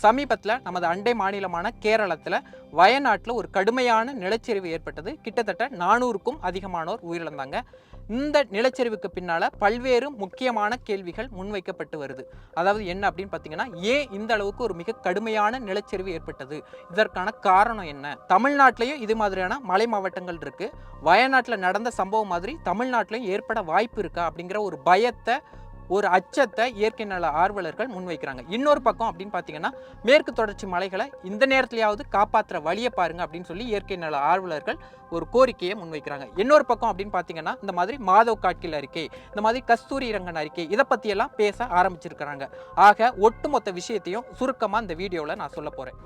சமீபத்தில் நமது அண்டை மாநிலமான கேரளத்தில் வயநாட்டில் ஒரு கடுமையான நிலச்சரிவு ஏற்பட்டது. கிட்டத்தட்ட 400க்கும் அதிகமானோர் உயிரிழந்தாங்க. இந்த நிலச்சரிவுக்கு பின்னால் பல்வேறு முக்கியமான கேள்விகள் முன்வைக்கப்பட்டு வருது. அதாவது என்ன அப்படின்னு பார்த்தீங்கன்னா, ஏன் இந்த அளவுக்கு ஒரு மிக கடுமையான நிலச்சரிவு ஏற்பட்டது, இதற்கான காரணம் என்ன? தமிழ்நாட்டிலையும் இது மாதிரியான மலை மாவட்டங்கள் இருக்கு. வயநாட்டில் நடந்த சம்பவம் மாதிரி தமிழ்நாட்டிலையும் ஏற்பட வாய்ப்பு இருக்கா அப்படிங்கிற ஒரு பயத்தை, ஒரு அச்சத்தை இயற்கை நல ஆர்வலர்கள் முன்வைக்கிறாங்க. இன்னொரு பக்கம் அப்படின்னு பார்த்தீங்கன்னா, மேற்கு தொடர்ச்சி மலைகளை இந்த நேரத்திலேயாவது காப்பாற்றுற வழியை பாருங்க அப்படின்னு சொல்லி இயற்கை நல ஆர்வலர்கள் ஒரு கோரிக்கையை முன்வைக்கிறாங்க. இன்னொரு பக்கம் அப்படின்னு பார்த்தீங்கன்னா, இந்த மாதிரி மாதவ் காட்கில் அறிக்கை, இந்த மாதிரி கஸ்தூரி ரங்கன் அறிக்கை, இதை பற்றியெல்லாம் பேச ஆரம்பிச்சிருக்கிறாங்க. ஆக ஒட்டுமொத்த விஷயத்தையும் சுருக்கமாக இந்த வீடியோவில் நான் சொல்ல போகிறேன்.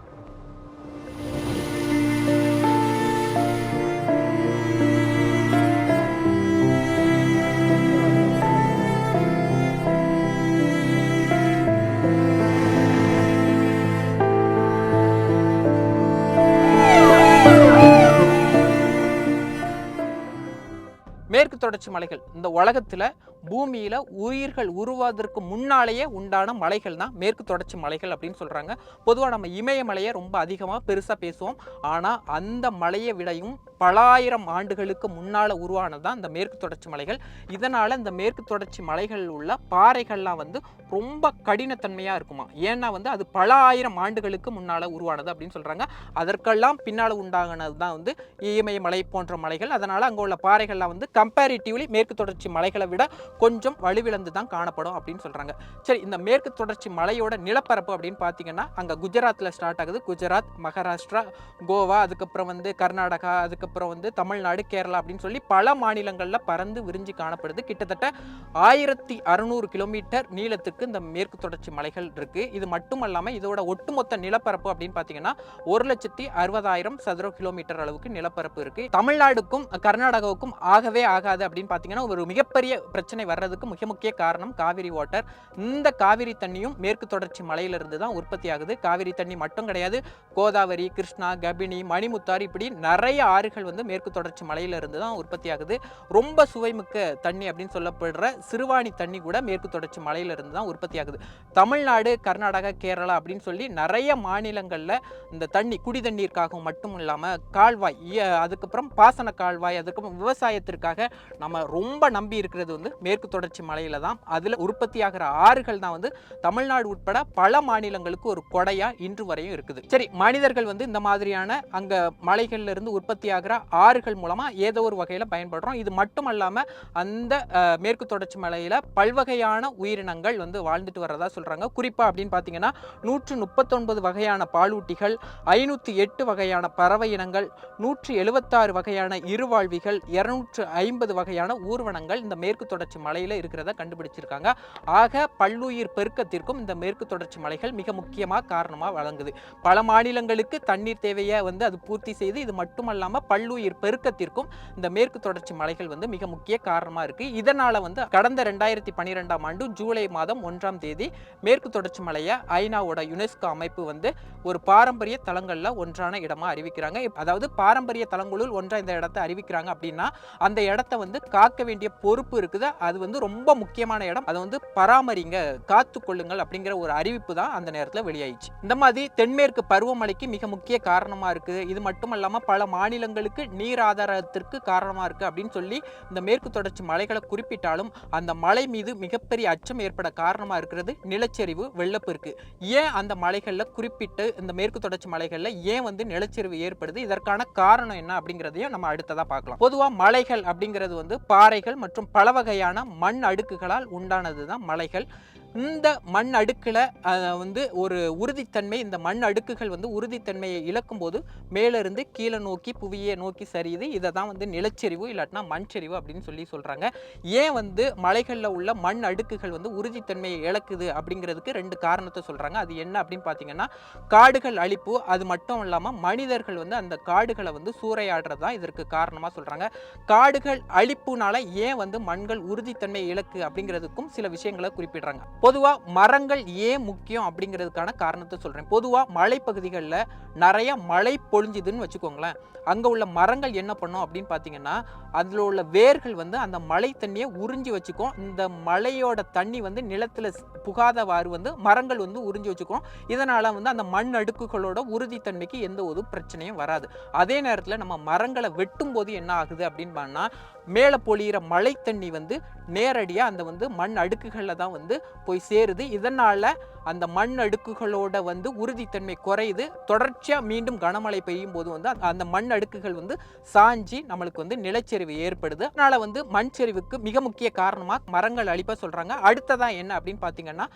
மேற்கு தொடர்ச்சி மலைகள் இந்த உலகத்துல பூமியில உயிர்கள் உருவாவதற்கு முன்னாலேயே உண்டான மலைகள் தான் மேற்கு தொடர்ச்சி மலைகள் அப்படின்னு சொல்றாங்க. பொதுவாக நம்ம இமயமலையை ரொம்ப அதிகமாக பெருசா பேசுவோம். ஆனா அந்த மலையை விடையும் பல ஆயிரம் ஆண்டுகளுக்கு முன்னால உருவானதுதான் இந்த மேற்கு தொடர்ச்சி மலைகள். இதனால இந்த மேற்கு தொடர்ச்சி மலைகளில் உள்ள பாறைகள்லாம் ரொம்ப கடினத்தன்மையா இருக்குமா. ஏன்னா அது பல ஆயிரம் ஆண்டுகளுக்கு முன்னால உருவானது அப்படின்னு சொல்றாங்க. அதற்கெல்லாம் பின்னால உண்டானது தான் இமயமலை போன்ற மலைகள். அதனால அங்க உள்ள பாறைகள்லாம் கம்பேரிட்டிவ்லி மேற்கு தொடர்ச்சி மலைகளை விட கொஞ்சம் வலுவிழந்து தான் காணப்படும் அப்படின்னு சொல்றாங்க. சரி, இந்த மேற்கு தொடர்ச்சி மலையோட நிலப்பரப்பு அப்படின்னு பார்த்தீங்கன்னா, அங்க குஜராத்ல ஸ்டார்ட் ஆகுது. குஜராத், மகாராஷ்டிரா, கோவா, அதுக்கப்புறம் கர்நாடகா, அதுக்கப்புறம் தமிழ்நாடு, கேரளா அப்படின்னு சொல்லி பல மாநிலங்கள்ல பறந்து விரிஞ்சு காணப்படுது. கிட்டத்தட்ட 1600 கிலோமீட்டர் நீளத்துக்கு இந்த மேற்கு தொடர்ச்சி மலைகள் இருக்கு. இது மட்டுமல்லாம இதோட ஒட்டுமொத்த நிலப்பரப்பு அப்படின்னு பார்த்தீங்கன்னா 1,60,000 சதுர கிலோமீட்டர் அளவுக்கு நிலப்பரப்பு இருக்கு. தமிழ்நாடுக்கும் கர்நாடகாவுக்கும் ஆகவே ஆகாது அப்படின்னு பார்த்தீங்கன்னா, ஒரு மிகப்பெரிய பிரச்சனை வர்றதுக்கு மிக முக்கிய காரணம் காவிரி வாட்டர். இந்த காவிரி தண்ணியும் மேற்கு தொடர்ச்சி மலையிலிருந்து தான் உற்பத்தி ஆகுது. காவிரி தண்ணி மட்டும் கிடையாது, கோதாவரி, கிருஷ்ணா, கபினி, மணிமுத்தாறு, இப்படி நிறைய ஆறுகள் மேற்கு தொடர்ச்சி மலையிலிருந்து தான் உற்பத்தி ஆகுது. ரொம்ப சுவைமிக்க தண்ணி அப்படின்னு சொல்லப்படுற சிறுவாணி தண்ணி கூட மேற்கு தொடர்ச்சி மலையிலிருந்து தான் உற்பத்தி ஆகுது. தமிழ்நாடு, கர்நாடகா, கேரளா அப்படின்னு சொல்லி நிறைய மாநிலங்கள்ல இந்த தண்ணி குடி தண்ணீருக்காகவும் மட்டும் இல்லாம கால்வாய், அதுக்கப்புறம் பாசன கால்வாய், அதுக்கப்புறம் விவசாயத்திற்காக நம்ம ரொம்ப நம்பி இருக்கிறது மேற்கு தொடர்ச்சி மலையில தான். அதுல உற்பத்தி ஆகிற ஆறுகள் தான் தமிழ்நாடு உட்பட பல மாநிலங்களுக்கு ஒரு கொடையா இன்று வரையும் இருக்குது. சரி, மனிதர்கள் இந்த மாதிரியான அங்க மலைகள்ல இருந்து உற்பத்தி ஆகிற ஆறுகள் மூலமா ஏதோ ஒரு வகையில பயன்படுறோம். இது மட்டும் இல்லாம அந்த மேற்கு தொடர்ச்சி மலையில பல்வகையான உயிரினங்கள் வாழ்ந்துட்டு வர்றதா சொல்றாங்க. குறிப்பா அப்படின்னு பாத்தீங்கன்னா 139 வகையான பாலூட்டிகள், 508 வகையான பறவை இனங்கள், 176 வகையான இருவாழ்விகள், 250 வகையான ஊர்வனங்கள் இந்த மேற்கு தொடர்ச்சி மலையில இருக்கிறத கண்டுபிடிச்சிருக்காங்க. ஆக பல்லுயிர் பெருக்கத்திற்கும் இந்த மேற்கு தொடர்ச்சி மலைகள் மிக முக்கியமா காரணமா வழங்குது. பல மாநிலங்களுக்கு தண்ணீர் தேவையை அது பூர்த்தி செய்து, இது மட்டுமல்லாம பல்லுயிர் பெருக்கத்திற்கும் இந்த மேற்கு தொடர்ச்சி மலைகள் மிக முக்கிய காரணமா இருக்கு. இதனால கடந்த 2012ஆம் ஆண்டு ஜூலை மாதம் 1ஆம் தேதி மேற்கு தொடர்ச்சி மலையை ஐநாவோட யுனெஸ்கோ அமைப்பு ஒரு பாரம்பரிய தலங்கள்ல ஒன்றான இடமா அறிவிக்கிறாங்க. அதாவது பாரம்பரிய தலங்களுள் ஒன்றா இந்த இடத்தை அறிவிக்கிறாங்க அப்படின்னா அந்த இடத்தை காக்க வேண்டிய பொறுப்பு இருக்குது. அது ரொம்ப முக்கியமான இடம். அதை பராமரிங்க, காத்து கொள்ளுங்கள் அப்படிங்கிற ஒரு அறிவிப்பு தான் அந்த நேரத்தில் வெளியாயிடுச்சு. இந்த மாதிரி தென்மேற்கு பருவமழைக்கு மிக முக்கிய காரணமா இருக்கு. இது மட்டும் இல்லாம பல மாநிலங்களுக்கு நீர் ஆதாரத்திற்கு காரணமா இருக்கு அப்படின்னு சொல்லி இந்த மேற்கு தொடர்ச்சி மலைகளை குறிப்பிட்டாலும் அந்த மலை மீது மிகப்பெரிய அச்சம் ஏற்பட காரணமா இருக்கிறது நிலச்சரிவு, வெள்ளப்பெருக்கு. ஏன் அந்த மலைகள்ல குறிப்பிட்டு இந்த மேற்கு தொடர்ச்சி மலைகள்ல ஏன் நிலச்சரிவு ஏற்படுது, இதற்கான காரணம் என்ன அப்படிங்கிறதையும் நம்ம அடுத்ததா பார்க்கலாம். பொதுவா மலைகள் அப்படிங்கிறது பாறைகள் மற்றும் பல வகையான மண் அடுக்குகளால் உண்டானதுதான் மலைகள். இந்த மண் அடுக்குல ஒரு உறுதித்தன்மை, இந்த மண் அடுக்குகள் உறுதித்தன்மையை இழக்கும் போது மேலிருந்து கீழே நோக்கி புவியை நோக்கி சரியுது. இதை தான் நிலச்சரிவு இல்லாட்டினா மண் சரிவு அப்படின்னு சொல்றாங்க. ஏன் மலைகள்ல உள்ள மண் அடுக்குகள் உறுதித்தன்மையை இழக்குது அப்படிங்கிறதுக்கு 2 காரணத்தை சொல்றாங்க. அது என்ன அப்படின்னு பார்த்தீங்கன்னா, காடுகள் அழிப்பு, அது மட்டும் இல்லாம மனிதர்கள் அந்த காடுகளை சூறையாடுறதா இதற்கு காரணமா சொல்றாங்க. காடுகள் அழிப்புனால ஏன் மண்கள் உறுதித்தன்மை இழக்கு அப்படிங்கிறதுக்கும் சில விஷயங்களை குறிப்பிடுறாங்க. பொதுவா மரங்கள் ஏன் முக்கியம் அப்படிங்கிறதுக்கான காரணத்தை சொல்றேன். பொதுவா மலைப்பகுதிகள்ல நிறைய மழை பொழிஞ்சுதுன்னு வச்சுக்கோங்களேன். அங்க உள்ள மரங்கள் என்ன பண்ணும் அப்படின்னு பார்த்தீங்கன்னா, அதுல உள்ள வேர்கள் வந்து அந்த மழை தண்ணியை உறிஞ்சி வச்சுக்கும். இந்த மழையோட தண்ணி வந்து நிலத்துல புகாதவாறு வந்து மரங்கள் வந்து உறிஞ்சி வச்சுக்கும். இதனால வந்து அந்த மண் அடுக்குகளோட உறுதித்தன்மைக்கு எந்த ஒரு பிரச்சனையும் வராது. அதே நேரத்துல நம்ம மரங்களை வெட்டும் போது என்ன ஆகுது அப்படின்னு பார்த்தா, மேலே பொழியிற மழை தண்ணி வந்து நேரடியா அந்த வந்து மண் அடுக்குகள்ல தான் வந்து போய் சேருது. இதனால அந்த மண் அடுக்குகளோட வந்து உறுதித்தன்மை குறையுது. தொடர்ச்சியா மீண்டும் கனமழை பெய்யும் போது வந்து அந்த மண் அடுக்குகள் வந்து சாஞ்சி நம்மளுக்கு வந்து நிலச்சரிவு ஏற்படுது. அதனால வந்து மண் சரிவுக்கு மிக முக்கிய காரணமா மரங்கள் அழிப்ப சொல்றாங்க. அடுத்ததா என்ன அப்படின்னு பார்த்தீங்கன்னா,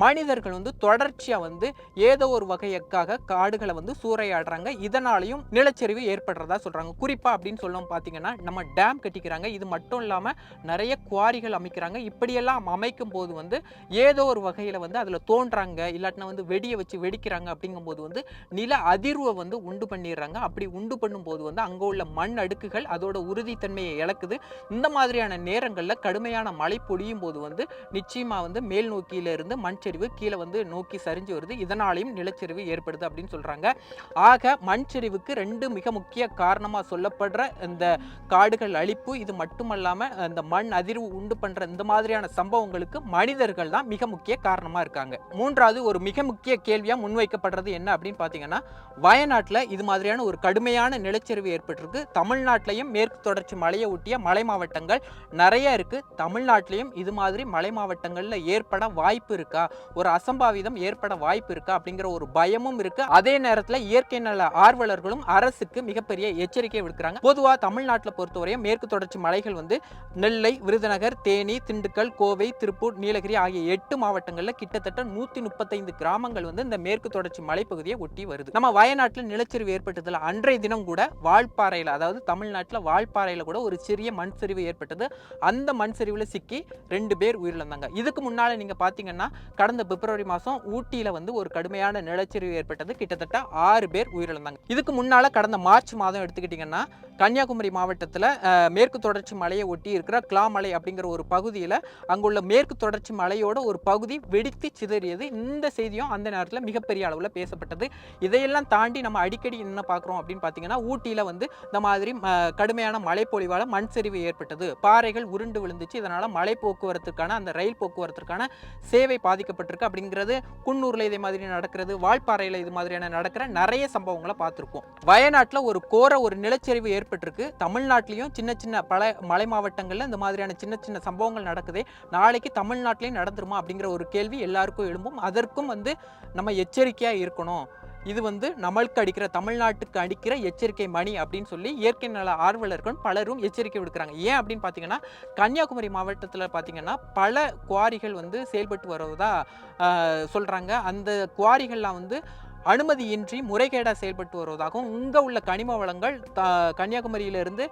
மனிதர்கள் வந்து தொடர்ச்சியா வந்து ஏதோ ஒரு வகைக்காக காடுகளை வந்து சூறையாடுறாங்க. இதனாலையும் நிலச்சரிவு ஏற்படுறதா சொல்றாங்க. குறிப்பா அப்படின்னு சொல்லணும் பார்த்தீங்கன்னா, நம்ம டேம் கட்டிக்கிறாங்க. இது மட்டும் இல்லாம நிறைய குவாரிகள் அமைக்கிறாங்க. இப்படியெல்லாம் அமைக்கும் போது வந்து ஏதோ ஒரு வகையில வந்து அதுல தோன்றாங்க, இல்லாட்டினா வந்து வெடியை வச்சு வெடிக்கிறாங்க. அப்படிங்கும்போது வந்து நில அதிர்வை வந்து உண்டு பண்ணிடுறாங்க. அப்படி உண்டு பண்ணும்போது வந்து அங்க உள்ள மண் அடுக்குகள் அதோட உறுதித்தன்மையை இழக்குது. இந்த மாதிரியான நேரங்கள்ல கடுமையான மழை பொழியும் போது வந்து நிச்சயமா வந்து மேல் நோக்கியில இருந்து மண் சரிவு கீழே வந்து நோக்கி சரிஞ்சு வருது. இதனாலையும் நிலச்சரிவு ஏற்படுது அப்படின்னு சொல்றாங்க. ஆக மண் சரிவுக்கு 2 மிக முக்கிய காரணமா சொல்லப்படுற இந்த காடுகள் அழிப்பு, இது மட்டுமல்லாம இந்த மண் அதிர்வு உண்டு பண்ற இந்த மாதிரியான சம்பவங்களுக்கு மனிதர்கள் தான் மிக முக்கிய காரணமா இருக்காங்க. மூன்றாவது ஒரு மிக முக்கிய கேள்வியா முன்வைக்கப்படுறது என்ன அப்படின்னு பாத்தீங்கன்னா, வயநாட்டுல இது மாதிரியான ஒரு கடுமையான நிலச்சரிவு ஏற்பட்டிருக்கு. தமிழ்நாட்டிலையும் மேற்கு தொடர்ச்சி மலையை ஒட்டிய மலை மாவட்டங்கள் நிறைய இருக்கு. தமிழ்நாட்டிலையும் இது மாதிரி மலை மாவட்டங்கள்ல ஏற்பட வாய்ப்பு இருக்கா, ஒரு அசம்பாவிதம் ஏற்பட வாய்ப்பு இருக்கா அப்படிங்கிற ஒரு பயமும் இருக்கு. அதே நேரத்தில் இயற்கை நல ஆர்வலர்களும் அரசுக்கு மிகப்பெரிய எச்சரிக்கை விடுக்கிறாங்க. பொதுவா தமிழ்நாட்டில் பொறுத்தவரையும் மேற்கு தொடர்ச்சி மலைகள் வந்து நெல்லை, விருதுநகர், தேனி, திண்டுக்கல், கோவை, திருப்பூர், நீலகிரி ஆகிய 8 மாவட்டங்கள்ல கிட்டத்தட்ட 135 கிராமங்கள் வந்து இந்த மேற்கு தொடர்ச்சி மலைப்பகுதியை ஒட்டி வருது. நம்ம வயநாட்டில் நிலச்சரிவு ஏற்பட்டதுல அன்றைய தினம் கூட வால்பாறையில, அதாவது தமிழ்நாட்டில் வால்பாறையில கூட ஒரு சிறிய மண் சரிவு ஏற்பட்டது. அந்த மண் சரிவுல சிக்கி 2 பேர் உயிரிழந்தாங்க. இதுக்கு முன்னால நீங்க பாத்தீங்கன்னா, கடந்த பிப்ரவரி மாதம் ஊட்டியில வந்து ஒரு கடுமையான நிலச்சரிவு ஏற்பட்டது. கிட்டத்தட்ட 6 பேர் உயிரிழந்தாங்க. இதுக்கு முன்னால கடந்த மார்ச் மாதம் எடுத்துக்கிட்டீங்கன்னா, கன்னியாகுமரி மாவட்டத்தில் மேற்கு தொடர்ச்சி மலையை ஒட்டி இருக்கிற கிளாமலை அப்படிங்கிற ஒரு பகுதியில் அங்குள்ள மேற்கு தொடர்ச்சி மலையோட ஒரு பகுதி வெடித்து சிதறியது. இந்த செய்தியும் அந்த நேரத்தில் மிகப்பெரிய அளவில் பேசப்பட்டது. இதையெல்லாம் தாண்டி நம்ம அடிக்கடி என்ன பார்க்குறோம் அப்படின்னு பார்த்தீங்கன்னா, ஊட்டியில் வந்து இந்த மாதிரி கடுமையான மழை பொழிவால் மண் சரிவு ஏற்பட்டது. பாறைகள் உருண்டு விழுந்துச்சு. இதனால் மலை போக்குவரத்துக்கான அந்த ரயில் போக்குவரத்துக்கான சேவை பாதிக்கப்பட்டிருக்கு அப்படிங்கிறது குன்னூர்ல இதே மாதிரி நடக்கிறது, வால்பாறையில் இது மாதிரியான நடக்கிற நிறைய சம்பவங்களை பார்த்துருக்கோம். வயநாட்டில் ஒரு ஒரு நிலச்சரிவு ஏற்பட்டிருக்கு. தமிழ்நாட்டிலையும் சின்ன சின்ன பல மலை மாவட்டங்களில் இந்த மாதிரியான சின்ன சின்ன சம்பவங்கள் நடக்குது. நாளைக்கு தமிழ்நாட்டிலையும் நடந்துருமா அப்படிங்கிற ஒரு கேள்வி எல்லாருக்கும் எழும்பும். அதற்கும் வந்து நம்ம எச்சரிக்கையாக இருக்கணும். இது வந்து நம்மளுக்கு அடிக்கிற, தமிழ்நாட்டுக்கு அடிக்கிற எச்சரிக்கை மணி அப்படின்னு சொல்லி இயற்கை நல ஆர்வலர்கள் பலரும் எச்சரிக்கை விடுக்கிறாங்க. ஏன் அப்படின்னு பார்த்தீங்கன்னா, கன்னியாகுமரி மாவட்டத்தில் பார்த்தீங்கன்னா பல குவாரிகள் வந்து செயல்பட்டு வருவதா சொல்கிறாங்க. அந்த குவாரிகள்லாம் வந்து அனுமதியின்றி முறைகேடாக செயல்பட்டு வருவதாகவும், இங்கே உள்ள கனிம வளங்கள் கன்னியாகுமரியிலிருந்து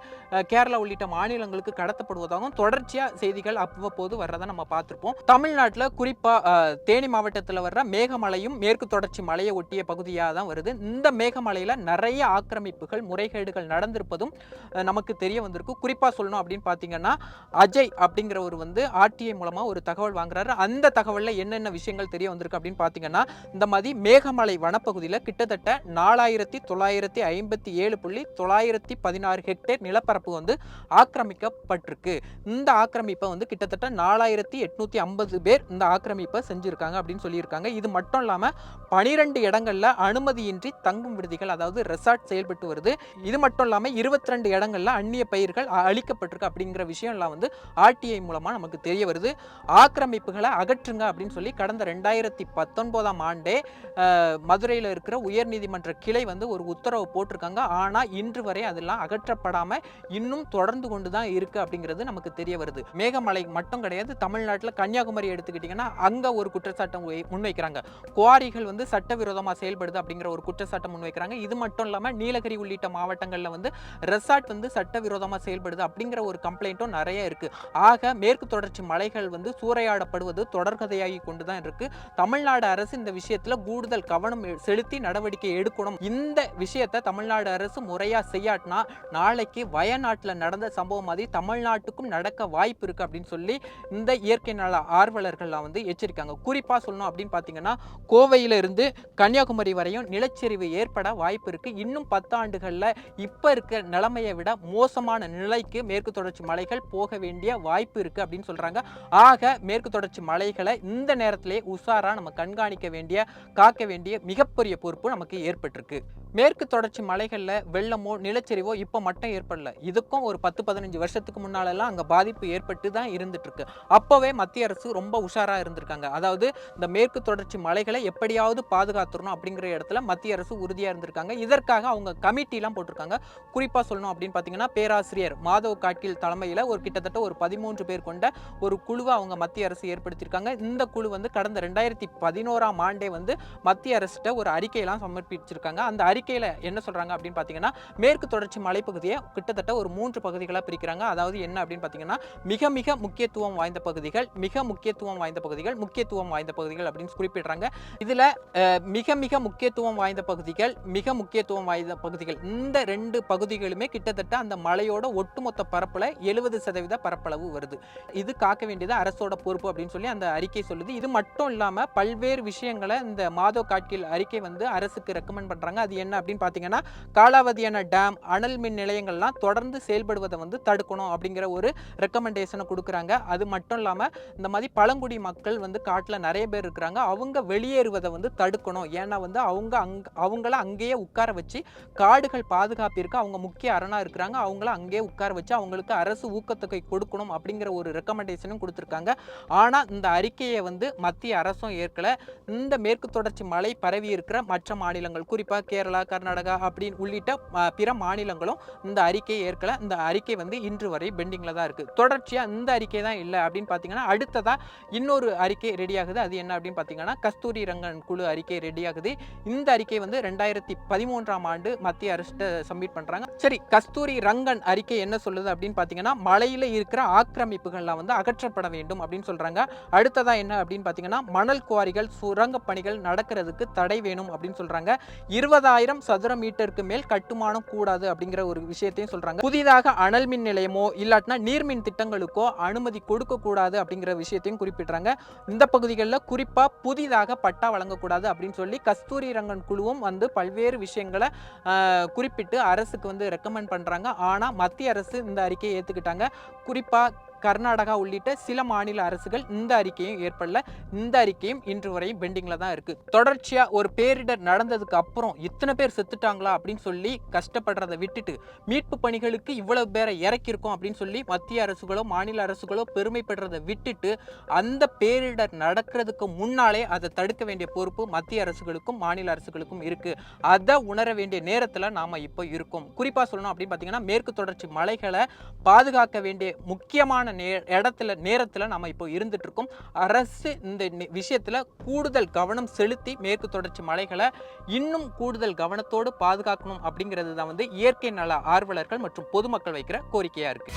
கேரளா உள்ளிட்ட மாநிலங்களுக்கு கடத்தப்படுவதாகவும் தொடர்ச்சியாக செய்திகள் அவ்வப்போது வர்றதை நம்ம பார்த்துருப்போம். தமிழ்நாட்டில் குறிப்பாக தேனி மாவட்டத்தில் வர்ற மேகமலையும் மேற்கு தொடர்ச்சி மலையை ஒட்டிய பகுதியாக தான் வருது. இந்த மேகமலையில் நிறைய ஆக்கிரமிப்புகள், முறைகேடுகள் நடந்திருப்பதும் நமக்கு தெரிய வந்திருக்கு. குறிப்பாக சொல்லணும் அப்படின்னு பார்த்தீங்கன்னா, அஜய் அப்படிங்கிறவர் வந்து ஆர்டிஐ மூலமாக ஒரு தகவல் வாங்குறாரு. அந்த தகவலில் என்னென்ன விஷயங்கள் தெரிய வந்திருக்கு அப்படின்னு பார்த்தீங்கன்னா, இந்த மாதிரி மேகமலை வனப்பகுதியில் கிட்டத்தட்ட 4957.916 ஹெக்டேர் நிலப்பரப்பு வந்து ஆக்கிரமிக்கப்பட்டிருக்கு. இந்த ஆக்கிரமிப்பை வந்து கிட்டத்தட்ட 4850 பேர் இந்த ஆக்கிரமிப்பை செஞ்சிருக்காங்க அப்படின்னு சொல்லியிருக்காங்க. இது மட்டும் இல்லாமல் 12 இடங்கள்ல அனுமதியின்றி தங்கும் விடுதிகள், அதாவது ரெசார்ட் செயல்பட்டு வருது. இது மட்டும் இல்லாமல் 22 இடங்கள்ல அந்நிய பயிர்கள் அழிக்கப்பட்டிருக்கு அப்படிங்கிற விஷயம் எல்லாம் வந்து ஆர்டிஐ மூலமா நமக்கு தெரிய வருது. ஆக்கிரமிப்புகளை அகற்றுங்க அப்படின்னு சொல்லி கடந்த 2019ஆம் ஆண்டே மதுரையில் இருக்கிற உயர்நீதிமன்ற கிளை வந்து ஒரு உத்தரவு போட்டிருக்காங்க. ஆனால் இன்று வரை அதெல்லாம் அகற்றப்படாமல் இன்னும் தொடர்ந்து கொண்டு தான் இருக்குது அப்படிங்கிறது நமக்கு தெரிய வருது. மேகமலை மட்டும் கிடையாது, தமிழ்நாட்டில் கன்னியாகுமரி எடுத்துக்கிட்டிங்கன்னா அங்கே ஒரு குற்றச்சாட்டை முன்வைக்கிறாங்க. குவாரிகள் வந்து சட்டவிரோதமாக செயல்படுது அப்படிங்கிற ஒரு குற்றச்சாட்டை முன்வைக்கிறாங்க. இது மட்டும் இல்லாமல் நீலகிரி உள்ளிட்ட மாவட்டங்களில் வந்து ரெசார்ட் வந்து சட்டவிரோதமாக செயல்படுது அப்படிங்கிற ஒரு கம்ப்ளைண்ட்டும் நிறைய இருக்குது. ஆக மேற்கு தொடர்ச்சி மலைகள் வந்து சூறையாடப்படுவது தொடர்கதையாகி கொண்டு தான் இருக்குது. தமிழ்நாடு அரசு இந்த விஷயத்தில் கூடுதல் கவனம் செலுத்தி நடவடிக்கை எடுக்கணும். இந்த விஷயத்தை தமிழ்நாடு அரசு முறையா செய்யாட்டினா நாளைக்கு வயநாட்டில் நடந்த சம்பவம் மாதிரி தமிழ்நாட்டுக்கும் நடக்க வாய்ப்பு இருக்கு அப்படின்னு சொல்லி இந்த இயற்கை நல ஆர்வலர்கள்லாம் வந்து எச்சரிக்காங்க. குறிப்பா சொல்லணும் அப்படின்னு பார்த்தீங்கன்னா, கோவையில இருந்து கன்னியாகுமரி வரையும் நிலச்சரிவு ஏற்பட வாய்ப்பு இருக்கு. இன்னும் 10 ஆண்டுகள்ல இப்ப இருக்க நிலைமையை விட மோசமான நிலைக்கு மேற்கு தொடர்ச்சி மலைகள் போக வேண்டிய வாய்ப்பு இருக்கு அப்படின்னு சொல்றாங்க. ஆக மேற்கு தொடர்ச்சி மலைகளை இந்த நேரத்திலே உஷாரா நம்ம கண்காணிக்க வேண்டிய, காக்க வேண்டிய மிகப்பெரிய பொறுப்பு நமக்கு ஏற்பட்டிருக்கு. மேற்கு தொடர்ச்சி மலைகள்ல வெள்ளமோ நிலச்சரிவோ இப்ப மட்டும் ஏற்படல. இதுக்கும் ஒரு 10-15 வருஷத்துக்கு முன்னாலெல்லாம் அங்க பாதிப்பு ஏற்பட்டு தான் இருந்துட்டு இருக்கு. அப்பவே மத்திய அரசு ரொம்ப உஷாரா இருந்திருக்காங்க. அதாவது இந்த மேற்கு தொடர்ச்சி மலைகளை எப்படியாவது பாதுகாத்துறணும் அப்படிங்கிற இடத்துல மத்திய அரசு உறுதியா இருந்திருக்காங்க. இதற்காக அவங்க கமிட்டி எல்லாம் போட்டிருக்காங்க. குறிப்பா சொல்லணும் அப்படின்னு பாத்தீங்கன்னா, பேராசிரியர் மாதவ் காட்கில் தலைமையில ஒரு கிட்டத்தட்ட ஒரு 13 பேர் கொண்ட ஒரு குழுவை அவங்க மத்திய அரசு ஏற்படுத்தியிருக்காங்க. இந்த குழு வந்து கடந்த 2011ஆம் ஆண்டே வந்து மத்திய அரசிட்ட ஒரு அறிக்கையெல்லாம் சமர்ப்பிச்சிருக்காங்க. அந்த அறிக்கையில என்ன சொல்றாங்க அப்படின்னு பாத்தீங்கன்னா, மேற்கு தொடர்ச்சி மலைப்பகுதியை கிட்டத்தட்ட ஒரு 3 பகுதிகளா பிரிக்கிறாங்க. அதாவது என்ன அப்படின்னு பாத்தீங்கன்னா, மிக மிக முக்கியத்துவம் வாய்ந்த பகுதிகள், மிக முக்கியத்துவம் வாய்ந்த பகுதிகள், முக்கியத்துவம் வாய்ந்த பகுதிகள் அப்படின்னு குறிப்பிடுறாங்க. இதுல மிக மிக முக்கியத்துவம் வாய்ந்த பகுதிகள், மிக முக்கியத்துவம் வாய்ந்த பகுதிகள், இந்த 2 பகுதிகளுமே கிட்டத்தட்ட அந்த மலையோட ஒட்டுமொத்த பரப்புல 70% பரப்பளவு வருது. இது காக்க வேண்டியது அரசோட பொறுப்பு அப்படின்னு சொல்லி அந்த அறிக்கை சொல்லுது. இது மட்டும் இல்லாம பல்வேறு விஷயங்களை இந்த மாதவ் காட்கில் அறிக்கை வந்து அரசுக்கு ரெக்கமெண்ட் பண்றாங்க. அது என்ன அப்படின்னு பாத்தீங்கன்னா, காலாவதியான டேம், அனல் மின் நிலையங்கள்லாம் தொடர்ந்து செயல்படுவதை வந்து தடுக்கணும் அப்படிங்கிற ஒரு ரெக்கமெண்டேஷனை கொடுக்குறாங்க. அது மட்டும் இல்லாம இந்த மாதிரி பழங்குடி மக்கள் வந்து காட்டுல நிறைய பேர் இருக்கிறாங்க. அவங்க வெளியேறுவதை வந்து தடுக்கணும். ஏன்னா வந்து அவங்கள அங்கேயே உட்கார வச்சு காடுகள் பாதுகாப்பிற்கு அவங்க முக்கிய அரணா இருக்கிறாங்க. அவங்கள அங்கேயே உட்கார வச்சு அவங்களுக்கு அரசு ஊக்கத்தொகை கொடுக்கணும் அப்படிங்கிற ஒரு ரெக்கமெண்டேஷனும் கொடுத்துருக்காங்க. ஆனா இந்த அறிக்கையை வந்து மத்திய அரசும் ஏற்கல. இந்த மேற்கு தொடர்ச்சி மலை பரவி இருக்கிற மற்ற மாநிலங்கள், குறிப்பா கேரளா, கர்நாடகா அப்படின்னு உள்ளிட்ட பிற மாநிலங்களும் இந்த அறிக்கையை ஏற்கல. இந்த அறிக்கை வந்து இன்று வரை பெண்டிங்ல தான் இருக்கு. தொடர்ச்சியா இந்த அறிக்கை தான் இல்லை அப்படின்னு பாத்தீங்கன்னா, அடுத்ததா இன்னொரு அறிக்கை ரெடி ஆகுது. அது என்ன அப்படின்னு பாத்தீங்கன்னா, கஸ்தூரி ரங்கன் குழு அறிக்கை ரெடி ஆகுது. இந்த அறிக்கை வந்து 2013ஆம் ஆண்டு மத்திய அரசு சப்மிட் பண்றாங்க. சரி, கஸ்தூரி ரங்கன் அறிக்கை என்ன சொல்லுது அப்படின்னு பாத்தீங்கன்னா, மலையில இருக்கிற ஆக்கிரமிப்புகள்லாம் வந்து அகற்றப்பட வேண்டும் அப்படின்னு சொல்றாங்க. அடுத்ததா என்ன அப்படின்னு பாத்தீங்கன்னா, மணல் குவாரிகள், சுரங்க பணிகள் நடக்கிறதுக்கு தடை வேணும் அப்படின்னு சொல்றாங்க. 20,000 சதுர மீட்டருக்கு மேல் கட்டுமானம் கூடாது அப்படிங்கிற ஒரு விஷயத்தையும் சொல்றாங்க. புதிதாக அனல் மின் நிலையமோ இல்லாட்டினா நீர்மின் திட்டங்களுக்கோ அனுமதி கொடுக்க கூடாது அப்படிங்கிற விஷயத்தையும் குறிப்பிடுறாங்க. இந்த பகுதிகளில் குறிப்பா புதிதாக பட்டா வழங்கக்கூடாது அப்படின்னு சொல்லி கஸ்தூரி ரங்கன் குழுவும் வந்து பல்வேறு விஷயங்களை குறிப்பிட்டு அரசுக்கு வந்து ரெக்கமெண்ட் பண்றாங்க. ஆனா மத்திய அரசு இந்த அறிக்கையை ஏத்துக்கிட்டாங்க. குறிப்பா கர்நாடகா உள்ளிட்ட சில மாநில அரசுகள் இந்த அறிக்கையும் ஏற்படல. இந்த அறிக்கையும் இன்று வரையும் பெண்டிங்ல தான் இருக்கு. தொடர்ச்சியா ஒரு பேரிடர் நடந்ததுக்கு அப்புறம் இத்தனை பேர் செத்துட்டாங்களா அப்படின்னு சொல்லி கஷ்டப்படுறதை விட்டுட்டு மீட்பு பணிகளுக்கு இவ்வளவு பேரை இறக்கியிருக்கோம் அப்படின்னு சொல்லி மத்திய அரசுகளோ மாநில அரசுகளோ பெருமைப்படுறதை விட்டுட்டு அந்த பேரிடர் நடக்கிறதுக்கு முன்னாலே அதை தடுக்க வேண்டிய பொறுப்பு மத்திய அரசுகளுக்கும் மாநில அரசுகளுக்கும் இருக்கு. அதை உணர வேண்டிய நேரத்துல நாம இப்போ இருக்கோம். குறிப்பா சொல்லணும் அப்படின்னு பாத்தீங்கன்னா, மேற்கு தொடர்ச்சி மலைகளை பாதுகாக்க வேண்டிய முக்கியமான நேரத்துல நம்ம இப்போ இருந்துட்டு இருக்கோம். அரசு இந்த விஷயத்துல கூடுதல் கவனம் செலுத்தி மேற்கு தொடர்ச்சி மலைகளை இன்னும் கூடுதல் கவனத்தோடு பாதுகாக்கணும் அப்படிங்கிறது தான் வந்து இயற்கை நல ஆர்வலர்கள் மற்றும் பொதுமக்கள் வைக்கிற கோரிக்கையா இருக்கு.